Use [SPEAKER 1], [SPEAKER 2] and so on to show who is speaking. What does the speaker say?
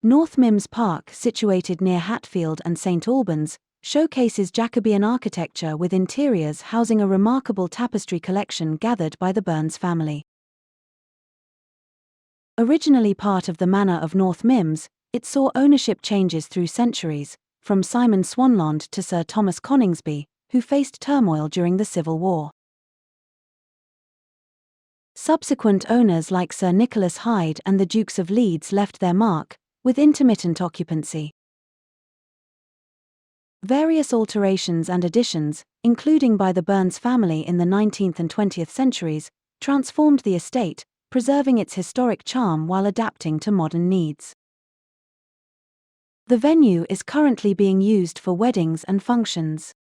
[SPEAKER 1] North Mymms Park, situated near Hatfield and St Albans, showcases Jacobean architecture with interiors housing a remarkable tapestry collection gathered by the Burns family. Originally part of the manor of North Mymms, it saw ownership changes through centuries, from Simon Swanland to Sir Thomas Coningsby, who faced turmoil during the Civil War. Subsequent owners like Sir Nicholas Hyde and the Dukes of Leeds left their mark, with intermittent occupancy. Various alterations and additions, including by the Burns family in the 19th and 20th centuries, transformed the estate, preserving its historic charm while adapting to modern needs. The venue is currently being used for weddings and functions.